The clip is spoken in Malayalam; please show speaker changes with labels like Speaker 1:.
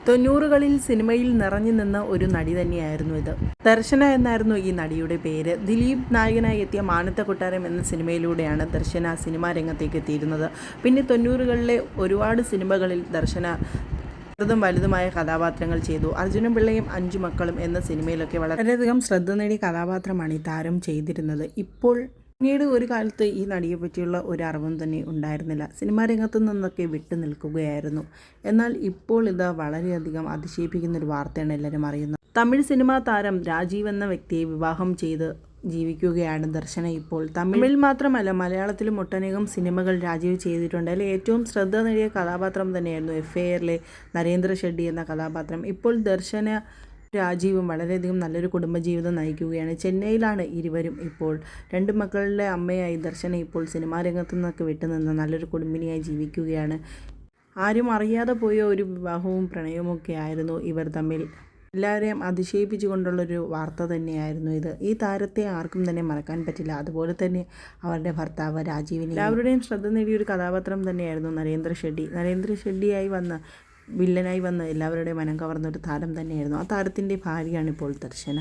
Speaker 1: 90കളിൽ സിനിമയിൽ നിറഞ്ഞു നിന്ന ഒരു നടി തന്നെയായിരുന്നു ഇത്. ദർശന എന്നായിരുന്നു ഈ നടിയുടെ പേര്. ദിലീപ് നായകനായി എത്തിയ മാനത്തെ കൊട്ടാരം എന്ന സിനിമയിലൂടെയാണ് ദർശന സിനിമാ രംഗത്തേക്ക് എത്തിയിരുന്നത്. പിന്നെ 90കളിലെ ഒരുപാട് സിനിമകളിൽ ദർശന ചെറുതും വലുതുമായ കഥാപാത്രങ്ങൾ ചെയ്തു. അർജുനും പിള്ളയും 5 മക്കളും എന്ന സിനിമയിലൊക്കെ വളരെയധികം ശ്രദ്ധ നേടിയ കഥാപാത്രമാണ് ഈ താരം ചെയ്തിരുന്നത്. പിന്നീട് ഒരു കാലത്ത് ഈ നടിയെ പറ്റിയുള്ള ഒരു അറിവും തന്നെ ഉണ്ടായിരുന്നില്ല. സിനിമാ രംഗത്തു നിന്നൊക്കെ വിട്ടു നിൽക്കുകയായിരുന്നു. എന്നാൽ ഇപ്പോൾ ഇതാ വളരെയധികം അതിശയിപ്പിക്കുന്നൊരു വാർത്തയാണ് എല്ലാവരും അറിയുന്നത്. തമിഴ് സിനിമാ താരം രാജീവ് എന്ന വ്യക്തിയെ വിവാഹം ചെയ്ത് ജീവിക്കുകയാണ് ദർശന ഇപ്പോൾ. തമിഴിൽ മാത്രമല്ല മലയാളത്തിലും ഒട്ടനേകം സിനിമകൾ രാജീവ് ചെയ്തിട്ടുണ്ട്. അതിൽ ഏറ്റവും ശ്രദ്ധ നേടിയ കഥാപാത്രം തന്നെയായിരുന്നു FIRലെ നരേന്ദ്ര ഷെഡ്ഡി എന്ന കഥാപാത്രം. ഇപ്പോൾ ദർശന രാജീവും വളരെയധികം നല്ലൊരു കുടുംബജീവിതം നയിക്കുകയാണ്. ചെന്നൈയിലാണ് ഇരുവരും ഇപ്പോൾ. 2 മക്കളുടെ അമ്മയായി ദർശന ഇപ്പോൾ സിനിമാ രംഗത്തു നിന്നൊക്കെ വിട്ടുനിന്ന് നല്ലൊരു കുടുംബിനിയായി ജീവിക്കുകയാണ്. ആരും അറിയാതെ പോയ ഒരു വിവാഹവും പ്രണയവുമൊക്കെ ആയിരുന്നു ഇവർ തമ്മിൽ. എല്ലാവരെയും അതിശയിപ്പിച്ചുകൊണ്ടുള്ളൊരു വാർത്ത തന്നെയായിരുന്നു ഇത്. ഈ താരത്തെ ആർക്കും തന്നെ മറക്കാൻ പറ്റില്ല. അതുപോലെ തന്നെ അവരുടെ ഭർത്താവ് രാജീവിനെ എല്ലാവരുടെയും ശ്രദ്ധ നേടിയൊരു കഥാപാത്രം തന്നെയായിരുന്നു നരേന്ദ്ര ഷെഡ്ഡി. നരേന്ദ്ര ഷെഡ്ഡിയായി വില്ലനായി വന്ന് എല്ലാവരുടെയും മനം കവർന്നൊരു താരം തന്നെയായിരുന്നു. ആ താരത്തിൻ്റെ ഭാര്യയാണിപ്പോൾ ദർശന.